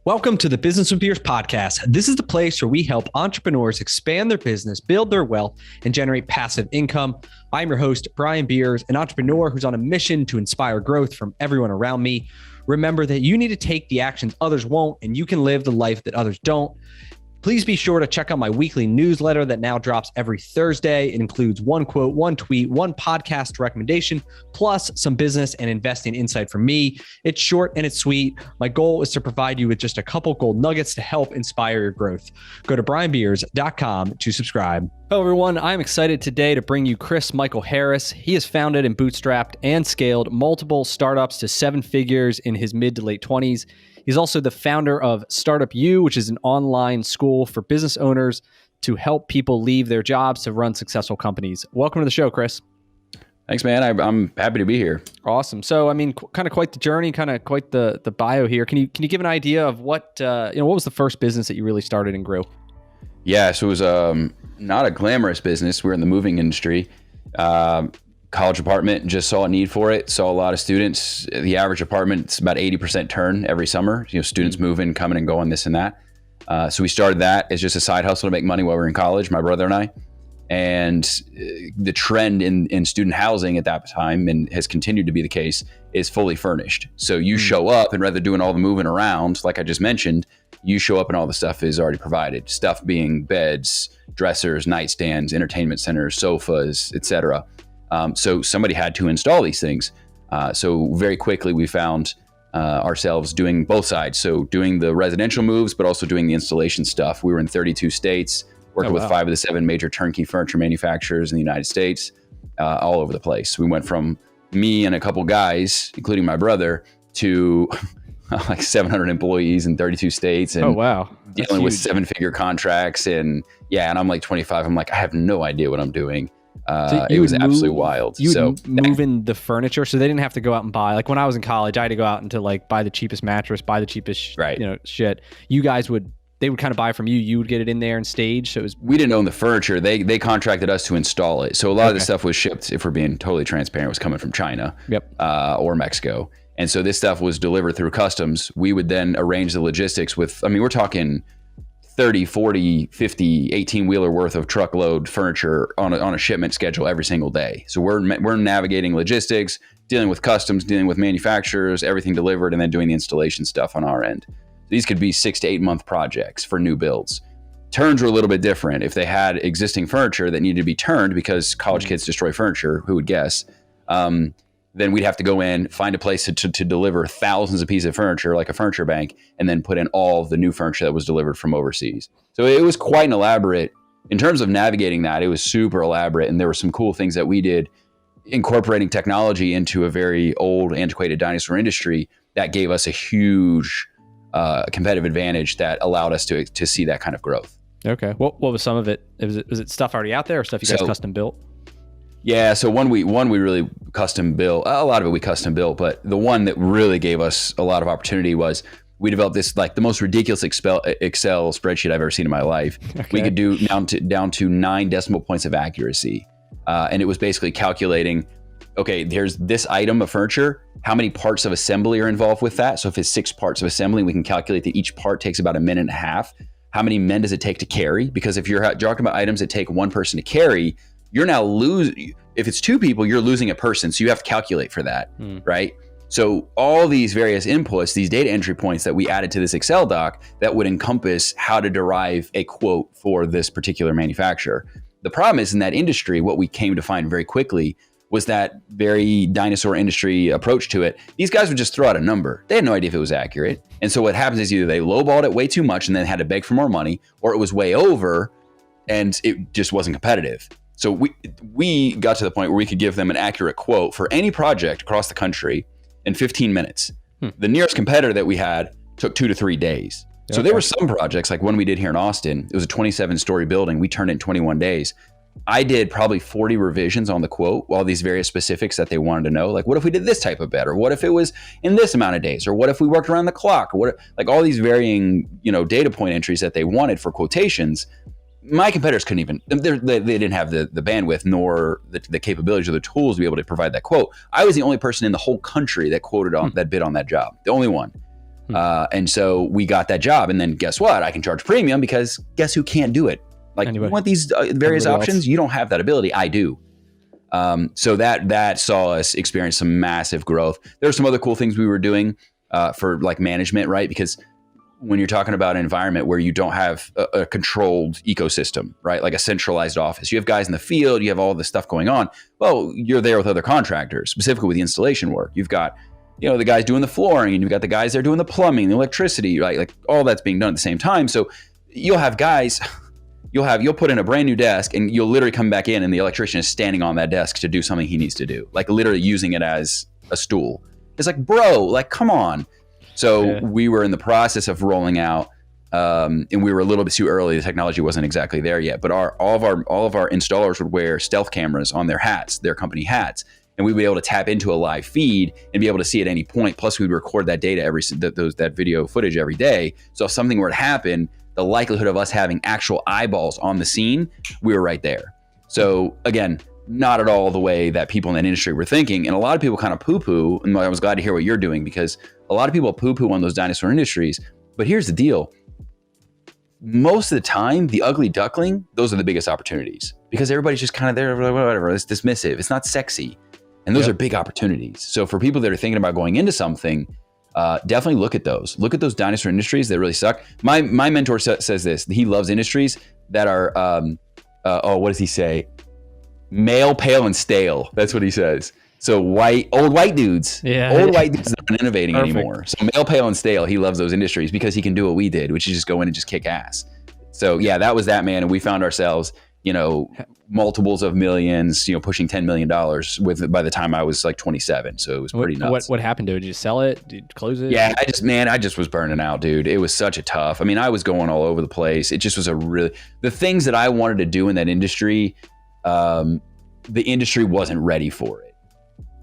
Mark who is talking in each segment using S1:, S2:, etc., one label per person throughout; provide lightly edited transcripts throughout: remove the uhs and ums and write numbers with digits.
S1: Welcome to the Business with Beers podcast. This is the place where we help entrepreneurs expand their business, build their wealth, and generate passive income. I'm your host, Brian Beers, an entrepreneur who's on a mission to inspire growth from everyone around me. Remember that you need to take the actions others won't, and you can live the life that others don't. Please be sure to check out my weekly newsletter that now drops every Thursday. It includes one quote, one tweet, one podcast recommendation, plus some business and investing insight from me. It's short and it's sweet. My goal is to provide you with just a couple gold nuggets to help inspire your growth. Go to brianbeers.com to subscribe. Hello, everyone. I'm excited today to bring you Chris Michael Harris. He has founded and bootstrapped and scaled multiple startups to seven figures in his mid to late 20s. He's also the founder of StartupU, which is an online school for business owners to help people leave their jobs to run successful companies. Welcome to the show, Chris.
S2: Thanks, man. I'm happy to be here.
S1: Awesome. So, I mean, kind of quite the journey, kind of quite the bio here. Can you give an idea of what was the first business that you really started and grew?
S2: Yeah, so it was not a glamorous business. We were in the moving industry. College apartment, just saw a need for it. Saw a lot of students. The average apartment, it's about 80% turn every summer. Students moving, coming and going, this and that. So we started that as just a side hustle to make money while we were in college, my brother and I. And the trend in student housing at that time, and has continued to be the case, is fully furnished. So you show up, and rather than doing all the moving around, like I just mentioned, you show up and all the stuff is already provided. Stuff being beds, dressers, nightstands, entertainment centers, sofas, etc. So somebody had to install these things. So very quickly we found ourselves doing both sides. So doing the residential moves, but also doing the installation stuff. We were in 32 states, working with 5 of the 7 major turnkey furniture manufacturers in the United States, all over the place. We went from me and a couple guys, including my brother, to like 700 employees in 32 states. And dealing with 7-figure contracts. And I'm like 25. I'm like, I have no idea what I'm doing. It was absolutely wild.
S1: You move in the furniture, so they didn't have to go out and buy. Like when I was in college, I had to go out and to like buy the cheapest mattress, buy the cheapest shit. You guys they would kind of buy from you. You would get it in there and stage. So
S2: we didn't own the furniture. They contracted us to install it. So a lot of the stuff was shipped, if we're being totally transparent, was coming from China or Mexico. And so this stuff was delivered through customs. We would then arrange the logistics with, we're talking 30, 40, 50, 18-wheeler worth of truckload furniture on a shipment schedule every single day. So we're navigating logistics, dealing with customs, dealing with manufacturers, everything delivered, and then doing the installation stuff on our end. These could be 6 to 8 month projects for new builds. Turns were a little bit different. If they had existing furniture that needed to be turned because college kids destroy furniture, who would guess? Then we'd have to go in, find a place to deliver thousands of pieces of furniture, like a furniture bank, and then put in all the new furniture that was delivered from overseas. So it was quite an elaborate, in terms of navigating that, it was super elaborate. And there were some cool things that we did, incorporating technology into a very old, antiquated dinosaur industry that gave us a huge competitive advantage that allowed us to see that kind of growth.
S1: Okay. What was some of it? Was it stuff already out there or stuff you guys custom built?
S2: Yeah, so one we really custom built. A lot of it we custom built, but the one that really gave us a lot of opportunity was we developed this, like the most ridiculous Excel spreadsheet I've ever seen in my life. Okay. We could do down to 9 decimal points of accuracy, and it was basically calculating, okay, there's this item of furniture. How many parts of assembly are involved with that? So if it's 6 parts of assembly, we can calculate that each part takes about 1.5 minutes. How many men does it take to carry? Because if you're talking about items that take one person to carry, you're now losing. If it's 2 people, you're losing a person. So you have to calculate for that, right? So all these various inputs, these data entry points that we added to this Excel doc that would encompass how to derive a quote for this particular manufacturer. The problem is in that industry, what we came to find very quickly was that very dinosaur industry approach to it. These guys would just throw out a number. They had no idea if it was accurate. And so what happens is either they lowballed it way too much and then had to beg for more money, or it was way over and it just wasn't competitive. So we got to the point where we could give them an accurate quote for any project across the country in 15 minutes. The nearest competitor that we had took 2 to 3 days. So there were some projects, like one we did here in Austin. It was a 27-story building. We turned it in 21 days. I did probably 40 revisions on the quote, all these various specifics that they wanted to know. Like, what if we did this type of bed? Or what if it was in this amount of days? Or what if we worked around the clock? Or like all these varying, data point entries that they wanted for quotations. My competitors couldn't even, they didn't have the bandwidth nor the capabilities or the tools to be able to provide that quote. I was the only person in the whole country that quoted on that bid on that job, the only one. And so we got that job. And then guess what? I can charge premium because guess who can't do it? Like, you want these various options? You don't have that ability. I do. So that saw us experience some massive growth. There were some other cool things we were doing for like management, right? Because when you're talking about an environment where you don't have a controlled ecosystem, right? Like a centralized office, you have guys in the field, you have all this stuff going on. Well, you're there with other contractors, specifically with the installation work. You've got, the guys doing the flooring, and you've got the guys there doing the plumbing, the electricity, right? Like all that's being done at the same time. So you'll have guys, you'll put in a brand new desk, and you'll literally come back in and the electrician is standing on that desk to do something he needs to do, like literally using it as a stool. It's like, bro, like, come on. So we were in the process of rolling out, and we were a little bit too early. The technology wasn't exactly there yet, but all of our installers would wear stealth cameras on their hats, their company hats, and we'd be able to tap into a live feed and be able to see at any point. Plus, we'd record that data that video footage every day. So if something were to happen, the likelihood of us having actual eyeballs on the scene, we were right there. So again, not at all the way that people in that industry were thinking. And a lot of people kind of poo-poo, and I was glad to hear what you're doing, because a lot of people poo-poo on those dinosaur industries. But here's the deal. Most of the time, the ugly duckling, those are the biggest opportunities, because everybody's just kind of there, whatever, it's dismissive. It's not sexy. And those are big opportunities. So for people that are thinking about going into something, definitely look at those. Look at those dinosaur industries that really suck. My mentor says this. He loves industries that are, what does he say? Male, pale, and stale. That's what he says. So old white dudes. Old white dudes that aren't innovating anymore. So male, pale, and stale, he loves those industries because he can do what we did, which is just go in and just kick ass. So yeah, that was that, man. And we found ourselves, multiples of millions, pushing $10 million by the time I was like 27. So it was pretty nuts.
S1: What happened to it? Did you sell it? Did you close it?
S2: Yeah, I just was burning out, dude. It was such a tough, I was going all over the place. It just was the things that I wanted to do in that industry, the industry wasn't ready for it.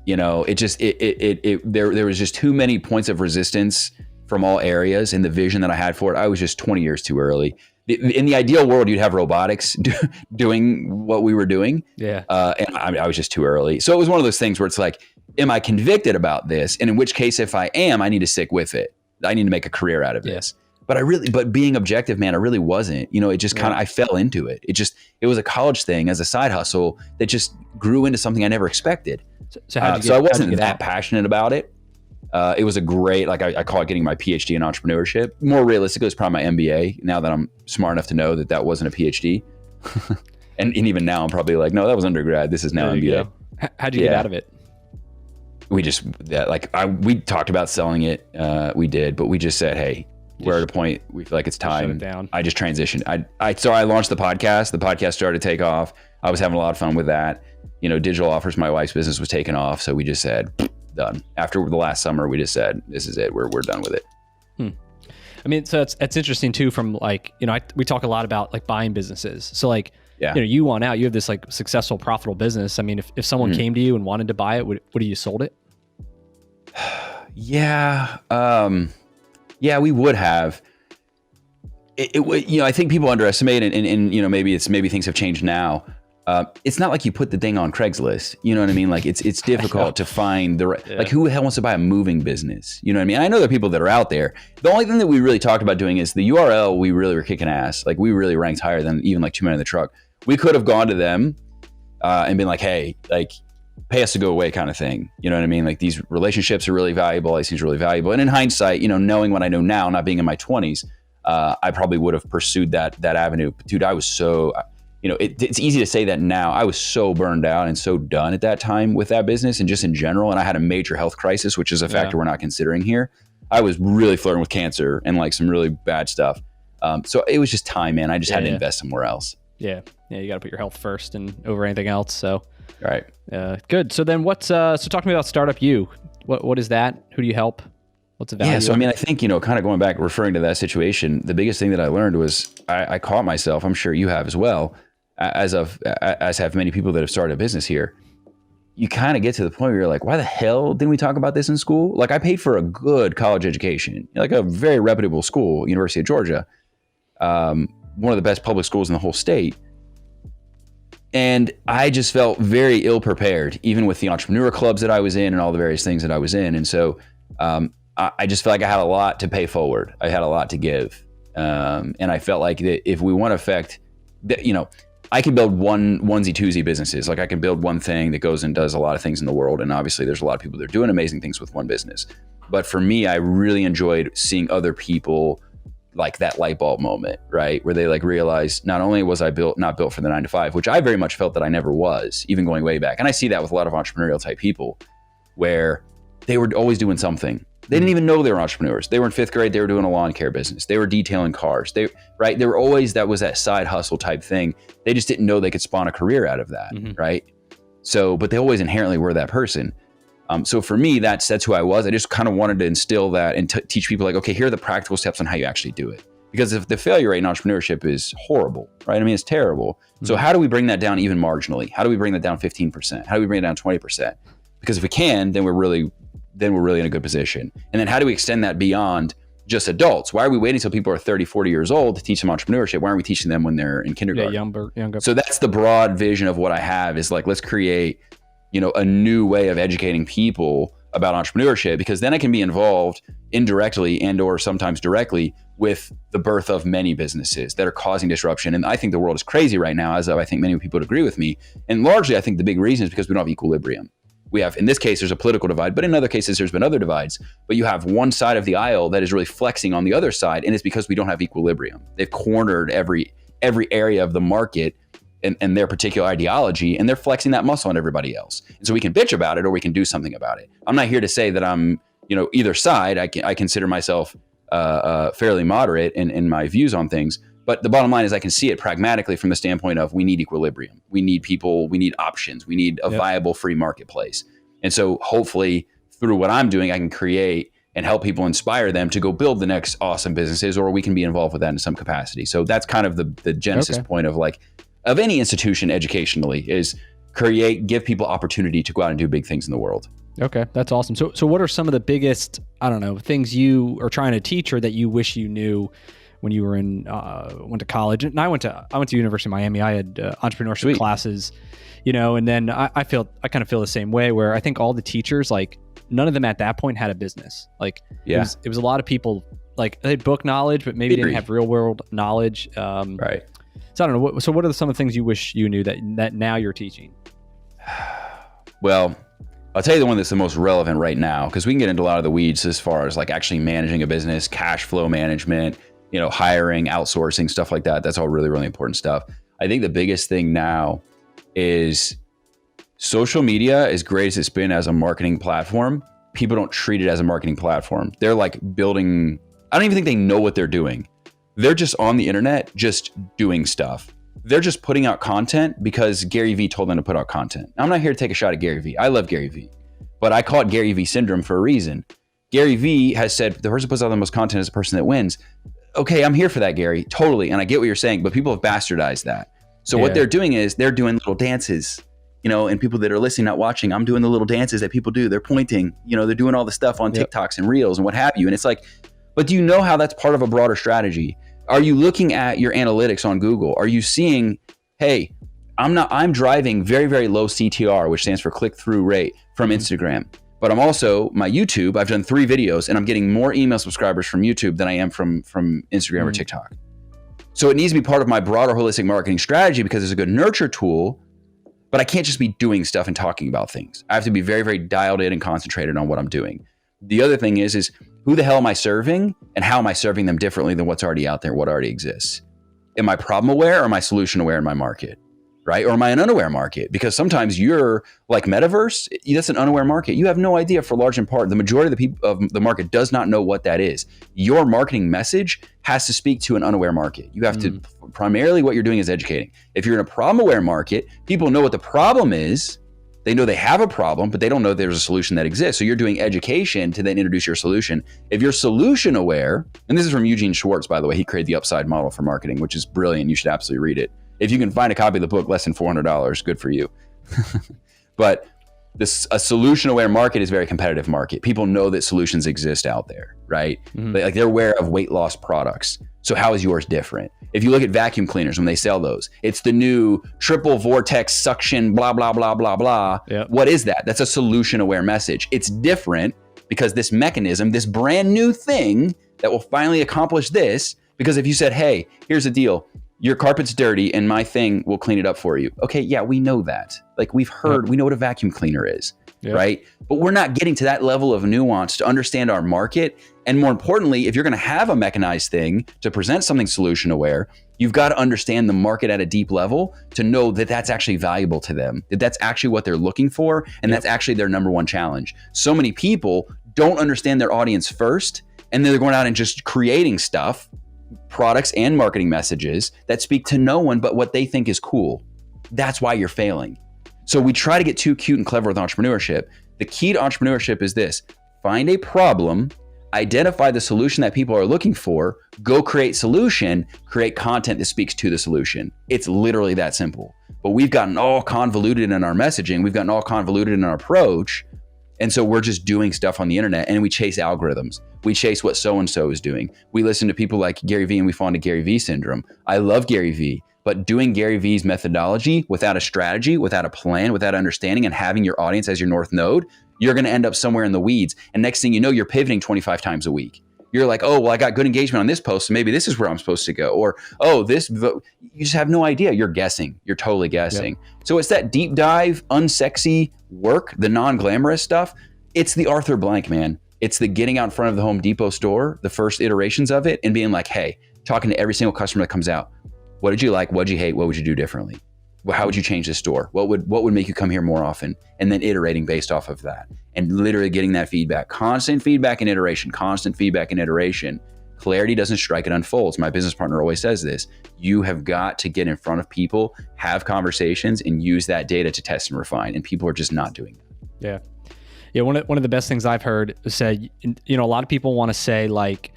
S2: There was just too many points of resistance from all areas, and the vision that I had for it, I was just 20 years too early. In the ideal world, you'd have robotics doing what we were doing. Yeah. And I was just too early. So it was one of those things where it's like, am I convicted about this? And in which case, if I am, I need to stick with it. I need to make a career out of this. But being objective, man, I really wasn't. It just kind of, I fell into it. It was a college thing as a side hustle that just grew into something I never expected. So I wasn't that passionate about it. It was a great, I call it getting my PhD in entrepreneurship. More realistically, it's probably my MBA, now that I'm smart enough to know that wasn't a PhD. and even now I'm probably like, no, that was undergrad. This is now MBA.
S1: How'd you get out of it?
S2: We we talked about selling it. We did, but we just said, hey, we're at a point we feel like it's time.
S1: Shut it down.
S2: I just transitioned. So I launched the podcast. The podcast started to take off. I was having a lot of fun with that. Digital offers, my wife's business, was taking off. So we just said, done. After the last summer, we just said, this is it. We're done with it.
S1: So it's interesting too, from we talk a lot about buying businesses. So you want out, you have this successful, profitable business. If someone came to you and wanted to buy it, would you sold it?
S2: Yeah. Yeah, we would have. I think people underestimate, and maybe things have changed now. It's not like you put the thing on Craigslist. You know what I mean? It's difficult to find the right, who the hell wants to buy a moving business? You know what I mean? I know there are people that are out there. The only thing that we really talked about doing is the URL. We really were kicking ass. We really ranked higher than even 2 Men in the Truck. We could have gone to them and been like, hey, pay us to go away kind of thing. You know what I mean? These relationships are really valuable. IC is really valuable. And in hindsight, knowing what I know now, not being in my 20s, I probably would have pursued that avenue. But dude, I was so, it's easy to say that now. I was so burned out and so done at that time with that business and just in general. And I had a major health crisis, which is a factor we're not considering here. I was really flirting with cancer and some really bad stuff. So it was just time, man. I just had to invest somewhere else.
S1: Yeah. You got to put your health first and over anything else. So.
S2: All right.
S1: Good. So then so talk to me about StartupU. What is that? Who do you help? What's the value?
S2: Yeah. So, I think, kind of going back, referring to that situation, the biggest thing that I learned was I caught myself, I'm sure you have as well, as have many people that have started a business here. You kind of get to the point where you're like, why the hell didn't we talk about this in school? I paid for a good college education, a very reputable school, University of Georgia, one of the best public schools in the whole state. And I just felt very ill prepared, even with the entrepreneur clubs that I was in and all the various things that I was in. And so I just felt like I had a lot to pay forward. I had a lot to give. And I felt like that if we want to affect, I can build onesie-twosie businesses. Like I can build one thing that goes and does a lot of things in the world. And obviously there's a lot of people that are doing amazing things with one business. But for me, I really enjoyed seeing other people like that light bulb moment, right? Where they like realize not only was I not built for the 9-to-5, which I very much felt that I never was, even going way back. And I see that with a lot of entrepreneurial type people where they were always doing something. They didn't even know they were entrepreneurs. They were in 5th grade. They were doing a lawn care business. They were detailing cars. They were always, that was that side hustle type thing. They just didn't know they could spawn a career out of that. Right. So, but they always inherently were that person. So for me, that's who I was. I just kind of wanted to instill that and teach people like, okay, here are the practical steps on how you actually do it. Because if the failure rate in entrepreneurship is horrible, right? I mean, it's terrible. So how do we bring that down even marginally? How do we bring that down 15%? How do we bring it down 20%? Because if we can, then we're really in a good position. And then how do we extend that beyond just adults? Why are we waiting until people are 30, 40 years old to teach them entrepreneurship? Why aren't we teaching them when they're in kindergarten?
S1: Yeah, younger.
S2: So that's the broad vision of what I have is like, let's create, a new way of educating people about entrepreneurship, because then I can be involved indirectly and or sometimes directly with the birth of many businesses that are causing disruption. And I think the world is crazy right now, as I think many people would agree with me. And largely, I think the big reason is because we don't have equilibrium. We have, in this case, there's a political divide, but in other cases, there's been other divides. But you have one side of the aisle that is really flexing on the other side, and it's because we don't have equilibrium. They've cornered every area of the market and their particular ideology, and they're flexing that muscle on everybody else. And so we can bitch about it or we can do something about it. I'm not here to say that I'm, either side. I consider myself fairly moderate in my views on things. But the bottom line is I can see it pragmatically from the standpoint of we need equilibrium. We need people, we need options, we need a viable free marketplace. And so hopefully through what I'm doing, I can create and help people, inspire them to go build the next awesome businesses, or we can be involved with that in some capacity. So that's kind of the genesis point of any institution educationally is give people opportunity to go out and do big things in the world.
S1: Okay, that's awesome. So what are some of the biggest, things you are trying to teach or that you wish you knew when you were went to college? And I went to University of Miami. I had entrepreneurship classes, and then I kind of feel the same way where I think all the teachers, like none of them at that point had a business. Like it was a lot of people like they had book knowledge, but maybe didn't have real world knowledge.
S2: Right.
S1: So I don't know. So what are some of the things you wish you knew that now you're teaching?
S2: Well, I'll tell you the one that's the most relevant right now, because we can get into a lot of the weeds as far as like actually managing a business, cash flow management, hiring, outsourcing, stuff like that. That's all really, really important stuff. I think the biggest thing now is social media, as great as it's been as a marketing platform, people don't treat it as a marketing platform. They're like building, I don't even think they know what they're doing. They're just on the internet, just doing stuff. They're just putting out content because Gary Vee told them to put out content. I'm not here to take a shot at Gary Vee. I love Gary Vee, but I call it Gary Vee syndrome for a reason. Gary Vee has said the person who puts out the most content is the person that wins. Okay, I'm here for that, Gary, totally. And I get what you're saying, but people have bastardized that. So what they're doing is they're doing little dances, and people that are listening, not watching, I'm doing the little dances that people do. They're pointing, they're doing all the stuff on TikToks and Reels and what have you. And it's like, but do you know how that's part of a broader strategy? Are you looking at your analytics on Google? Are you seeing, hey, I'm driving very, very low CTR, which stands for click-through rate from Instagram. But I'm also, my YouTube, I've done 3 videos and I'm getting more email subscribers from YouTube than I am from Instagram or TikTok. So it needs to be part of my broader holistic marketing strategy because it's a good nurture tool, but I can't just be doing stuff and talking about things. I have to be very, very dialed in and concentrated on what I'm doing. The other thing is who the hell am I serving and how am I serving them differently than what's already out there, what already exists? Am I problem aware or am I solution aware in my market, right? Or am I an unaware market? Because sometimes you're like metaverse, that's an unaware market. You have no idea for large in part. The majority of the people of the market does not know what that is. Your marketing message has to speak to an unaware market. You have to, primarily what you're doing is educating. If you're in a problem aware market, people know what the problem is. They know they have a problem, but they don't know there's a solution that exists. So you're doing education to then introduce your solution. If you're solution aware, and this is from Eugene Schwartz, by the way, he created the upside model for marketing, which is brilliant. You should absolutely read it. If you can find a copy of the book, less than $400, good for you. But a solution aware market is a very competitive market. People know that solutions exist out there, right? Like they're aware of weight loss products. So how is yours different? If you look at vacuum cleaners, when they sell those, it's the new triple vortex suction, blah, blah, blah, blah, blah. Yep. What is that? That's a solution aware message. It's different, because this mechanism, this brand new thing that will finally accomplish this, because if you said, hey, here's the deal, your carpet's dirty and my thing will clean it up for you. Okay, yeah, we know that. Like we've heard, we know what a vacuum cleaner is, right? But we're not getting to that level of nuance to understand our market. And more importantly, if you're going to have a mechanized thing to present something solution aware, you've got to understand the market at a deep level to know that that's actually valuable to them, that that's actually what they're looking for, and that's actually their number one challenge. So many people don't understand their audience first, and then they're going out and just creating stuff, products and marketing messages that speak to no one but what they think is cool. That's why you're failing. So we try to get too cute and clever with entrepreneurship. The key to entrepreneurship is this: find a problem, identify the solution that people are looking for, go create solution, create content that speaks to the solution. It's literally that simple. But we've gotten all convoluted in our messaging. We've gotten all convoluted in our approach. And so we're just doing stuff on the internet and we chase algorithms. We chase what so-and-so is doing. We listen to people like Gary Vee and we fall into Gary Vee syndrome. I love Gary Vee, but doing Gary Vee's methodology without a strategy, without a plan, without understanding and having your audience as your North Node, you're going to end up somewhere in the weeds. And next thing you know, you're pivoting 25 times a week. You're like, oh, well, I got good engagement on this post, so maybe this is where I'm supposed to go. Or, oh, you just have no idea. You're guessing. You're totally guessing. Yep. So it's that deep dive, unsexy work, the non-glamorous stuff. It's the Arthur Blank, man. It's the getting out in front of the Home Depot store, the first iterations of it, and being like, hey, talking to every single customer that comes out. What did you like? What did you hate? What would you do differently? How would you change the store? What would make you come here more often? And then iterating based off of that and literally getting that feedback, constant feedback and iteration, constant feedback and iteration. Clarity doesn't strike, it unfolds. My business partner always says this. You have got to get in front of people, have conversations, and use that data to test and refine. And people are just not doing that.
S1: Yeah. Yeah. One of the best things I've heard is say, a lot of people want to say like,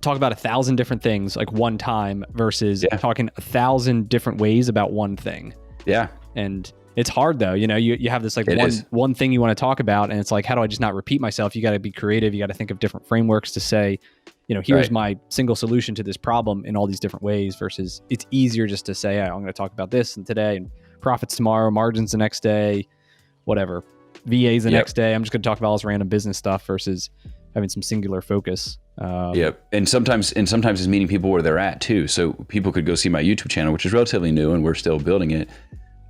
S1: talk about 1,000 different things like one time versus talking 1,000 different ways about one thing. Yeah. And it's hard though. You have this like one thing you want to talk about and it's like, how do I just not repeat myself? You got to be creative. You got to think of different frameworks to say, here's my single solution to this problem in all these different ways versus it's easier just to say, I'm going to talk about this and today and profits tomorrow, margins the next day, whatever, VAs the next day. I'm just going to talk about all this random business stuff versus having some singular focus.
S2: And sometimes it's meeting people where they're at too. So people could go see my YouTube channel, which is relatively new and we're still building it.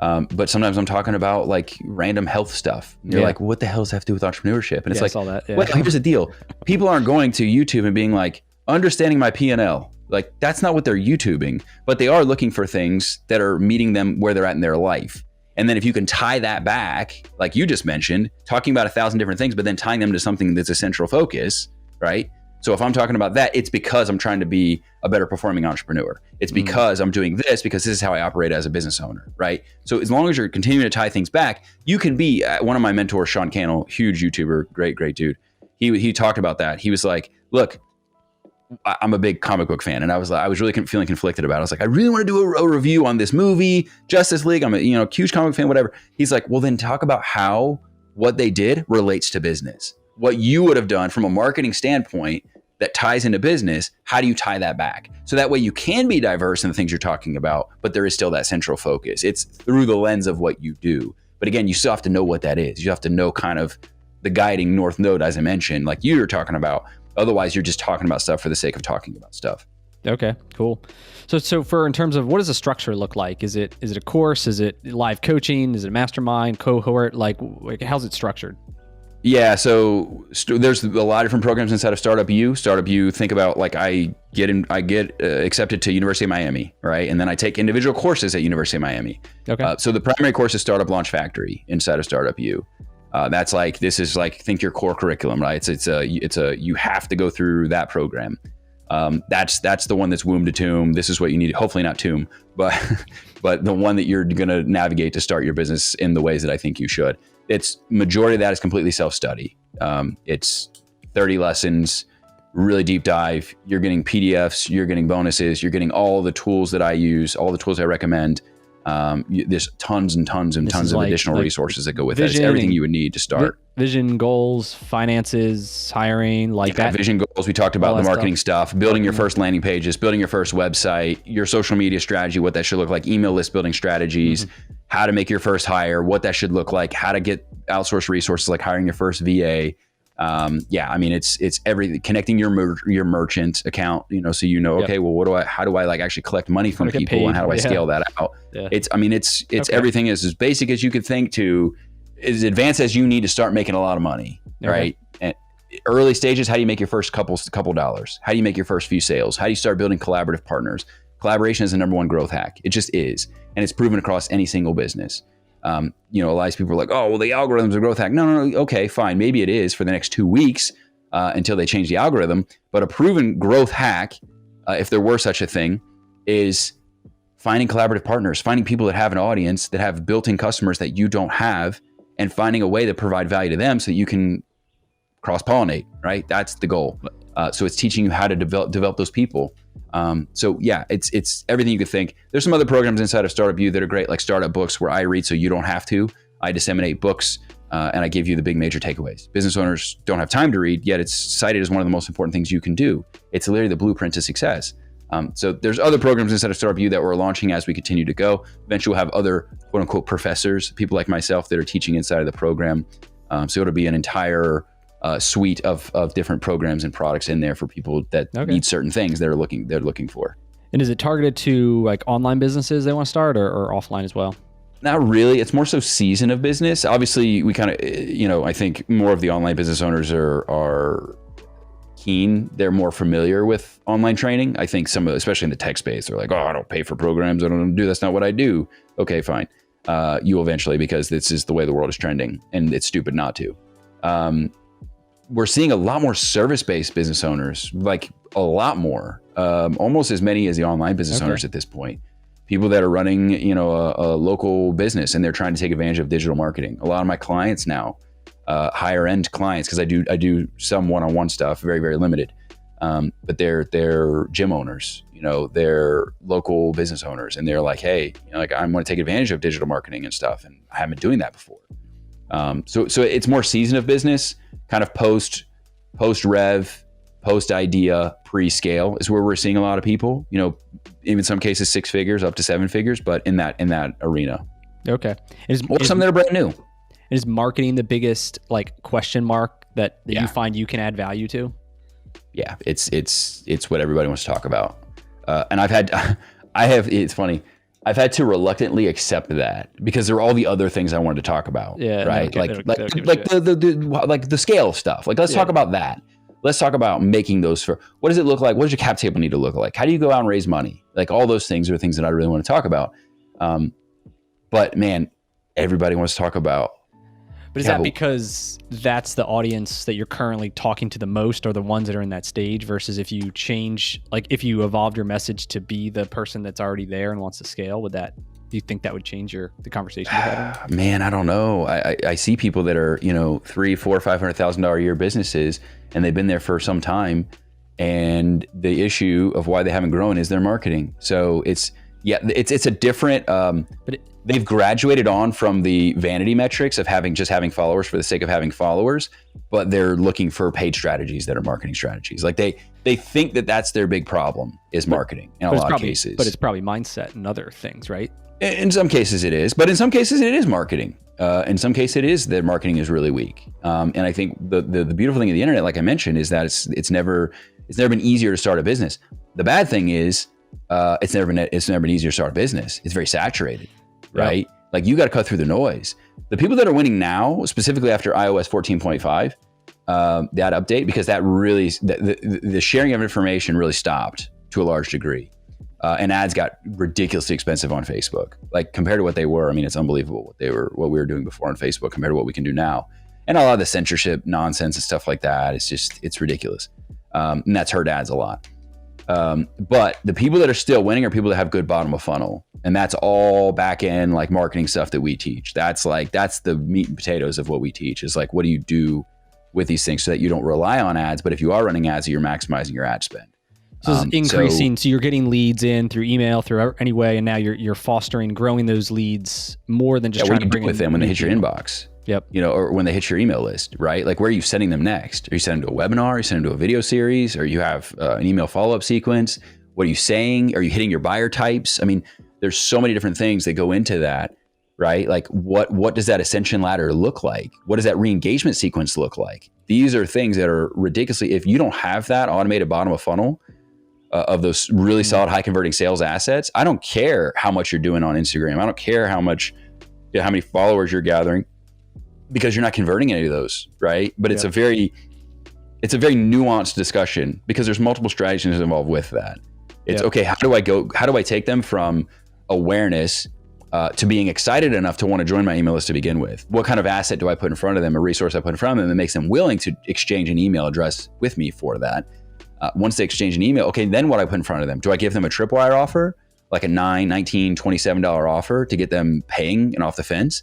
S2: But sometimes I'm talking about like random health stuff. And you're like, what the hell does that have to do with entrepreneurship? And it's like, I saw that. Well, here's the deal. People aren't going to YouTube and being like, understanding my P&L. Like that's not what they're YouTubing, but they are looking for things that are meeting them where they're at in their life. And then if you can tie that back, like you just mentioned, talking about 1,000 different things, but then tying them to something that's a central focus, right? So if I'm talking about that, it's because I'm trying to be a better performing entrepreneur. It's because I'm doing this because this is how I operate as a business owner, right? So as long as you're continuing to tie things back, you can be one of my mentors, Sean Cannell, huge YouTuber, great dude. He talked about that. He was like, look, I'm a big comic book fan. And I was really feeling conflicted about it. I was like, I really want to do a review on this movie, Justice League. I'm a huge comic fan, whatever. He's like, well, then talk about how what they did relates to business. What you would have done from a marketing standpoint that ties into business, how do you tie that back? So that way you can be diverse in the things you're talking about, but there is still that central focus. It's through the lens of what you do. But again, you still have to know what that is. You have to know kind of the guiding North Node, as I mentioned, like you were talking about. Otherwise, you're just talking about stuff for the sake of talking about stuff.
S1: Okay, cool. So for in terms of what does the structure look like? Is it a course? Is it live coaching? Is it a mastermind cohort? Like how's it structured?
S2: Yeah, so there's a lot of different programs inside of StartupU. StartupU, think about like I get accepted to University of Miami, right? And then I take individual courses at University of Miami. Okay. So the primary course is Startup Launch Factory inside of StartupU. This is like think your core curriculum, right? It's a you have to go through that program. That's the one that's womb to tomb. This is what you need. Hopefully not tomb, but the one that you're going to navigate to start your business in the ways that I think you should. It's majority of that is completely self-study. It's 30 lessons, really deep dive. You're getting PDFs, you're getting bonuses, you're getting all the tools that I use, all the tools I recommend. There's tons and tons and tons of additional resources that go with it. It's everything you would need to start.
S1: Vision, goals, finances, hiring, that.
S2: Vision, goals. We talked about the marketing stuff, building your first landing pages, building your first website, your social media strategy, what that should look like, email list building strategies, how to make your first hire, what that should look like, how to get outsourced resources like hiring your first VA, Yeah, I mean, it's everything, connecting your merchant account, so okay, well, how do I like actually collect money from people, and how do I scale that out? Yeah. It's everything is as basic as you could think to as advanced as you need to start making a lot of money, right? And early stages, how do you make your first couple dollars? How do you make your first few sales? How do you start building collaborative partners? Collaboration is the number one growth hack. It just is. And it's proven across any single business. A lot of people are like, oh, well, the algorithm's a growth hack. No. Okay, fine. Maybe it is for the next 2 weeks until they change the algorithm. But a proven growth hack, if there were such a thing, is finding collaborative partners, finding people that have an audience, that have built-in customers that you don't have, and finding a way to provide value to them so that you can cross-pollinate, right? That's the goal. So it's teaching you how to develop those people. So yeah, it's everything you could think. There's some other programs inside of StartupU that are great, like Startup Books, where I read so you don't have to. I disseminate books and I give you the big major takeaways. Business owners don't have time to read, yet it's cited as one of the most important things you can do. It's literally the blueprint to success. So there's other programs inside of StartupU that we're launching as we continue to go. Eventually we'll have other quote unquote professors, people like myself that are teaching inside of the program. So it'll be an entire suite of different programs and products in there for people that need certain things they're looking for.
S1: And is it targeted to like online businesses they want to start or offline as well?
S2: Not really. It's more so season of business. Obviously, we kind of, I think more of the online business owners are keen. They're more familiar with online training. I think some, especially in the tech space, they're like, oh, I don't pay for programs. I don't do. That's not what I do. Okay, fine. You eventually, because this is the way the world is trending, and it's stupid not to. We're seeing a lot more service-based business owners, like a lot more, almost as many as the online business owners at this point. People that are running, a local business and they're trying to take advantage of digital marketing. A lot of my clients now, higher end clients, because I do some one-on-one stuff, very, very limited. But they're gym owners, they're local business owners, and they're like, hey, I want to take advantage of digital marketing and stuff, and I haven't been doing that before. So it's more season of business, kind of post rev, post idea, pre-scale is where we're seeing a lot of people, even some cases 6 figures up to 7 figures, but in that arena. Okay. Or some that are brand new.
S1: Is marketing the biggest question mark that you find you can add value to?
S2: Yeah, it's what everybody wants to talk about. And it's funny. I've had to reluctantly accept that because there are all the other things I wanted to talk about. Yeah, right. Like the scale stuff. Let's talk about that. Let's talk about making those what does it look like? What does your cap table need to look like? How do you go out and raise money? All those things are things that I really want to talk about. But man, everybody wants to talk about.
S1: But is that because that's the audience that you're currently talking to the most, or the ones that are in that stage, versus if you change, if you evolved your message to be the person that's already there and wants to scale, do you think that would change the conversation you're having?
S2: Man, I don't know. I see people that are, $300,000, $400,000, $500,000 a year businesses, and they've been there for some time. And the issue of why they haven't grown is their marketing. So it's a different, they've graduated on from the vanity metrics of having followers for the sake of having followers, but they're looking for paid strategies that are marketing strategies. They think that that's their big problem is marketing in a lot of cases.
S1: But it's probably mindset and other things, right?
S2: In some cases it is, but in some cases it is marketing. In some cases it is that marketing is really weak. And I think the beautiful thing of the internet, like I mentioned, is that it's never been easier to start a business. The bad thing is it's never been easier to start a business. It's very saturated. Right? You got to cut through the noise. The people that are winning now, specifically after iOS 14.5, that update, because that really, the sharing of information really stopped to a large degree. And ads got ridiculously expensive on Facebook. Compared to what they were, it's unbelievable what we were doing before on Facebook compared to what we can do now. And a lot of the censorship nonsense and stuff like that, it's ridiculous. And that's hurt ads a lot. But the people that are still winning are people that have good bottom of funnel. And that's all back end, marketing stuff that we teach. That's the meat and potatoes of what we teach is what do you do with these things so that you don't rely on ads, but if you are running ads, you're maximizing your ad spend.
S1: So it's increasing. So you're getting leads in through email, through any way, and now you're growing those leads more than just trying to bring
S2: with them when they hit your inbox.
S1: Yep.
S2: Or when they hit your email list, right? Where are you sending them next? Are you sending them to a webinar? Are you sending them to a video series? Or you have an email follow-up sequence? What are you saying? Are you hitting your buyer types? There's so many different things that go into that. right? Like what does that ascension ladder look like? What does that re-engagement sequence look like? These are things that are ridiculously, if you don't have that automated bottom of funnel of those really solid high converting sales assets, I don't care how much you're doing on Instagram. I don't care how many followers you're gathering, because you're not converting any of those, right? But it's a very nuanced discussion, because there's multiple strategies involved with that. It's okay, how do I take them from awareness to being excited enough to want to join my email list to begin with? What kind of asset do I put in front of them, a resource I put in front of them that makes them willing to exchange an email address with me for that? Once they exchange an email, okay, then what I put in front of them? Do I give them a tripwire offer, like a $9, $19, $27 offer to get them paying and off the fence?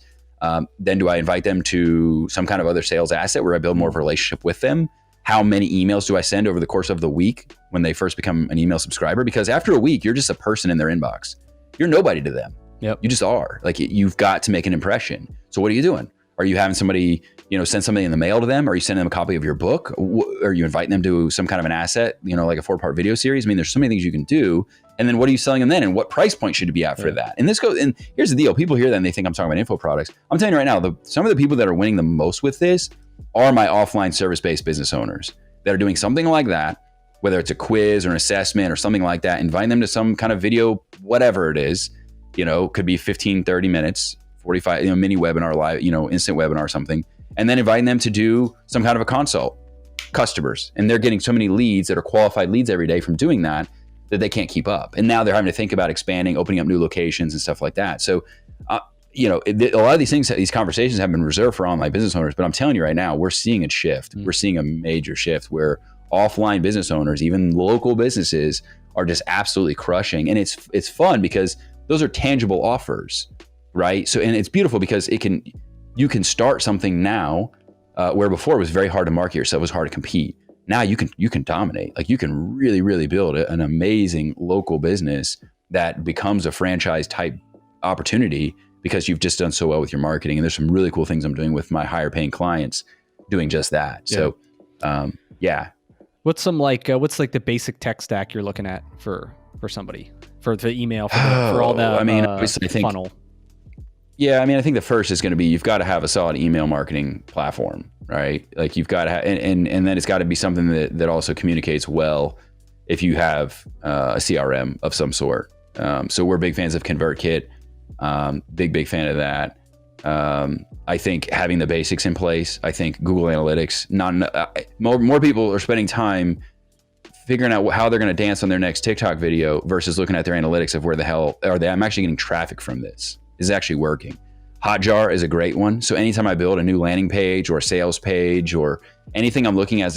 S2: Then do I invite them to some kind of other sales asset where I build more of a relationship with them? How many emails do I send over the course of the week when they first become an email subscriber? Because after a week, you're just a person in their inbox. You're nobody to them.
S1: Yep.
S2: You just are. Like, you've got to make an impression. So what are you doing? Are you having somebody, send something in the mail to them? Are you sending them a copy of your book? Are you inviting them to some kind of an asset, like a 4-part video series? I mean, there's so many things you can do. And then what are you selling them then? And what price point should it be at for that? And here's the deal. People hear that and they think I'm talking about info products. I'm telling you right now, some of the people that are winning the most with this are my offline service-based business owners that are doing something like that, whether it's a quiz or an assessment or something like that, inviting them to some kind of video, whatever it is, could be 15, 30 minutes, 45, mini webinar, live, instant webinar or something, and then inviting them to do some kind of a consult, customers. And they're getting so many leads that are qualified leads every day from doing that they can't keep up. And now they're having to think about expanding, opening up new locations and stuff like that. So, a lot of these things, these conversations have been reserved for online business owners, but I'm telling you right now, we're seeing a shift. We're seeing a major shift where offline business owners, even local businesses, are just absolutely crushing. And it's fun because those are tangible offers, right? So, and it's beautiful because you can start something now where before it was very hard to market yourself, it was hard to compete. Now you can dominate. Like, you can really, really build an amazing local business that becomes a franchise type opportunity because you've just done so well with your marketing. And there's some really cool things I'm doing with my higher paying clients doing just that. Yeah. So,
S1: What's the basic tech stack you're looking at for somebody, for the email, for all that?
S2: Obviously, I think funnel. Yeah, I think the first is going to be, you've got to have a solid email marketing platform, right? Like, you've got to have, and then it's got to be something that also communicates well if you have a CRM of some sort. So we're big fans of ConvertKit. Big fan of that. I think having the basics in place. I think Google Analytics. More people are spending time figuring out how they're going to dance on their next TikTok video versus looking at their analytics of where the hell are they. I'm actually getting traffic from this. Is actually working. Hotjar is a great one. So anytime I build a new landing page or a sales page or anything I'm looking as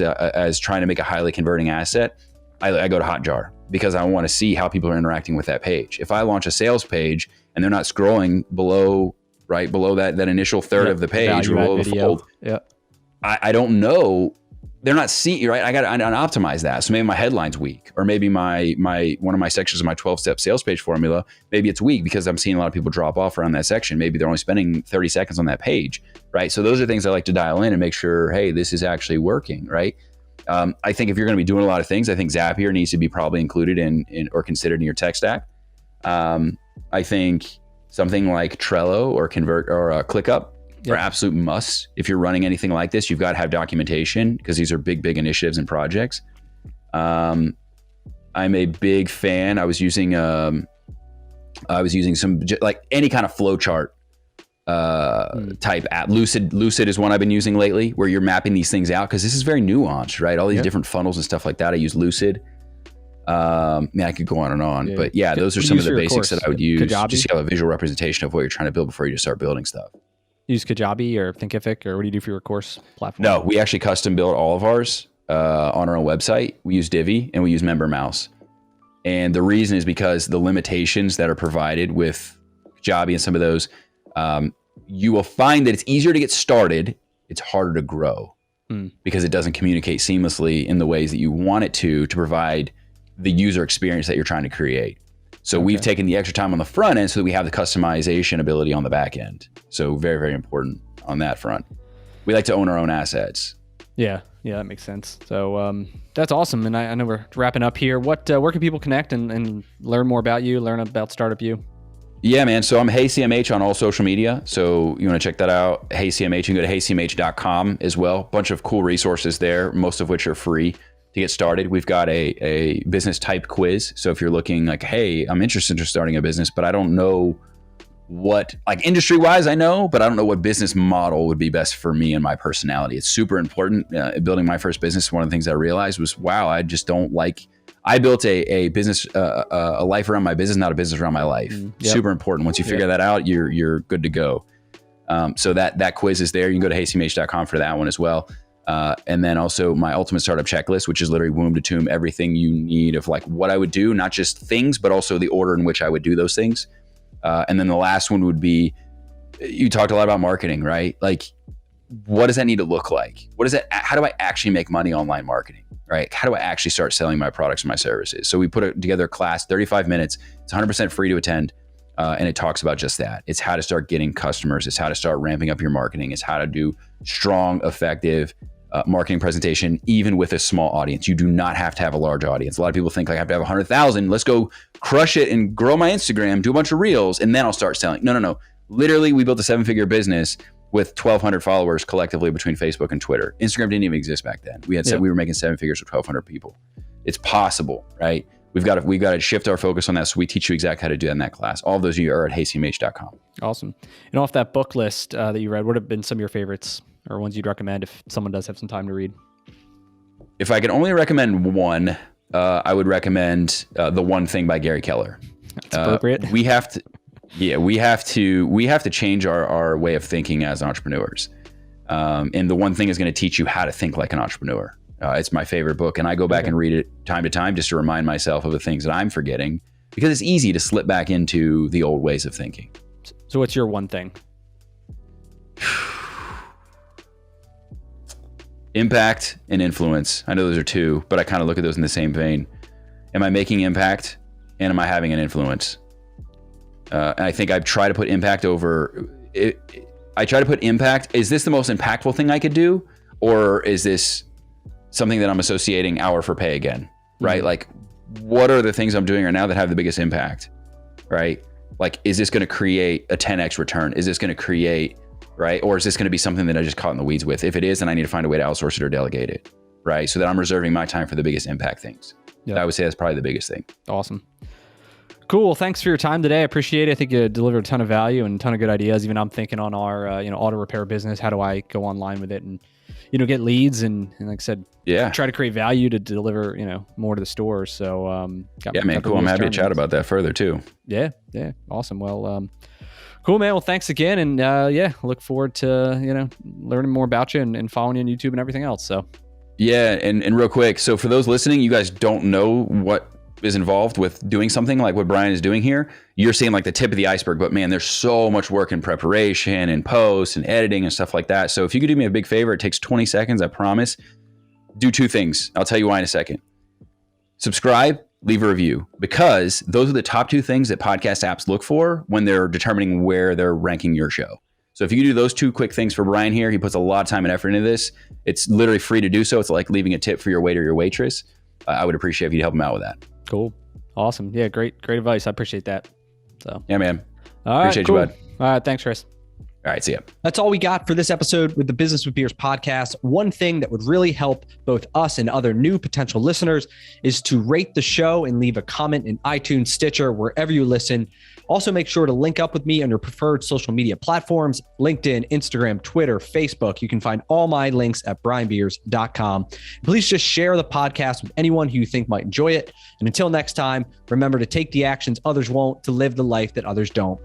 S2: trying to make a highly converting asset, I go to Hotjar because I want to see how people are interacting with that page. If I launch a sales page and they're not scrolling below that initial third of the page or below the fold, I don't know. They're not seeing, right? I got to optimize that. So maybe my headline's weak, or maybe my one of my sections of my 12-step sales page formula, maybe it's weak because I'm seeing a lot of people drop off around that section. Maybe they're only spending 30 seconds on that page, right? So those are things I like to dial in and make sure, hey, this is actually working, right? I think if you're going to be doing a lot of things, I think Zapier needs to be probably included in or considered in your tech stack. I think something like Trello or ClickUp are absolute musts. If you're running anything like this, you've got to have documentation because these are big initiatives and projects. I'm a big fan. I was using some like any kind of flowchart type app. Lucid is one I've been using lately, where you're mapping these things out because this is very nuanced, right? All these different funnels and stuff like that. I use Lucid. I could go on and on, but those are some of the basics that I would use. Kajabi? Just to have a visual representation of what you're trying to build before you just start building stuff.
S1: Use Kajabi or Thinkific, or what do you do for your course platform?
S2: No, we actually custom build all of ours on our own website. We use Divi and we use MemberMouse. And the reason is because the limitations that are provided with Kajabi and some of those, you will find that it's easier to get started. It's harder to grow because it doesn't communicate seamlessly in the ways that you want it to provide the user experience that you're trying to create. So we've taken the extra time on the front end so that we have the customization ability on the back end. So very, very important on that front. We like to own our own assets.
S1: Yeah, that makes sense. So that's awesome. And I know we're wrapping up here. Where can people connect and learn more about you, learn about StartupU?
S2: Yeah, man. So I'm Hey CMH on all social media. So you want to check that out. Hey CMH, you can go to heycmh.com as well. Bunch of cool resources there, most of which are free to get started. We've got a business type quiz. So if you're looking like, hey, I'm interested in starting a business, but I don't know what, like industry wise, I know, but I don't know what business model would be best for me and my personality. It's super important. Building my first business, one of the things I realized was, wow, I just don't like, I built a business, a life around my business, not a business around my life. Yep. Super important. Once you figure that out, you're good to go. So that quiz is there. You can go to heycmh.com for that one as well. And then also my ultimate startup checklist, which is literally womb to tomb, everything you need of like what I would do, not just things, but also the order in which I would do those things. And then the last one would be, you talked a lot about marketing, right? Like, what does that need to look like? How do I actually make money online marketing, right? How do I actually start selling my products and my services? So we put together a class, 35 minutes. It's 100% free to attend. And it talks about just that. It's how to start getting customers. It's how to start ramping up your marketing. It's how to do strong, effective marketing presentation, even with a small audience. You do not have to have a large audience. A lot of people think like, I have to have 100,000. Let's go crush it and grow my Instagram, do a bunch of reels, and then I'll start selling. No. Literally, we built a 7-figure business with 1,200 followers collectively between Facebook and Twitter. Instagram didn't even exist back then. We were making 7 figures with 1,200 people. It's possible, right? We've got to shift our focus on that. So we teach you exactly how to do that in that class. All of those of you are at heycmh.com.
S1: Awesome. And off that book list that you read, what have been some of your favorites or ones you'd recommend if someone does have some time to read?
S2: If I could only recommend one, I would recommend The One Thing by Gary Keller.
S1: That's appropriate.
S2: We have to change our way of thinking as entrepreneurs. And The One Thing is going to teach you how to think like an entrepreneur. It's my favorite book, and I go back and read it time to time just to remind myself of the things that I'm forgetting, because it's easy to slip back into the old ways of thinking.
S1: So what's your one thing?
S2: Impact and influence. I know those are two, but I kind of look at those in the same vein. Am I making impact, and am I having an influence? And I think I've tried to put impact over it. I try to put impact. Is this the most impactful thing I could do? Or is this something that I'm associating hour for pay again, right? Mm-hmm. Like, what are the things I'm doing right now that have the biggest impact, right? Like, is this going to create a 10x return? Is this going to create, right? Or is this going to be something that I just caught in the weeds with? If it is, then I need to find a way to outsource it or delegate it, right? So that I'm reserving my time for the biggest impact things. Yep. I would say that's probably the biggest thing.
S1: Awesome. Cool. Well, thanks for your time today. I appreciate it. I think you delivered a ton of value and a ton of good ideas. Even I'm thinking on our, auto repair business. How do I go online with it and, get leads and like I said, try to create value to deliver, more to the stores. So,
S2: man, cool. I'm happy to chat about that further too.
S1: Yeah. Awesome. Well, cool, man. Well, thanks again. And look forward to, learning more about you and following you on YouTube and everything else. So.
S2: Yeah. And real quick. So for those listening, you guys don't know what is involved with doing something like what Brian is doing here. You're seeing like the tip of the iceberg, but man, there's so much work in preparation and post and editing and stuff like that. So if you could do me a big favor, it takes 20 seconds, I promise. Do two things. I'll tell you why in a second. Subscribe, leave a review, because those are the top two things that podcast apps look for when they're determining where they're ranking your show. So if you do those two quick things for Brian here, he puts a lot of time and effort into this. It's literally free to do so. It's like leaving a tip for your waiter or your waitress. I would appreciate if you'd help him out with that.
S1: Cool. Awesome. Yeah, great advice. I appreciate that. So
S2: yeah, man.
S1: All right,
S2: appreciate
S1: cool.
S2: you, bud.
S1: All right, thanks, Chris.
S2: All right, see ya.
S1: That's all we got for this episode with the Business with Beers podcast. One thing that would really help both us and other new potential listeners is to rate the show and leave a comment in iTunes, Stitcher, wherever you listen. Also, make sure to link up with me on your preferred social media platforms, LinkedIn, Instagram, Twitter, Facebook. You can find all my links at brianbeers.com. Please just share the podcast with anyone who you think might enjoy it. And until next time, remember to take the actions others won't, to live the life that others don't.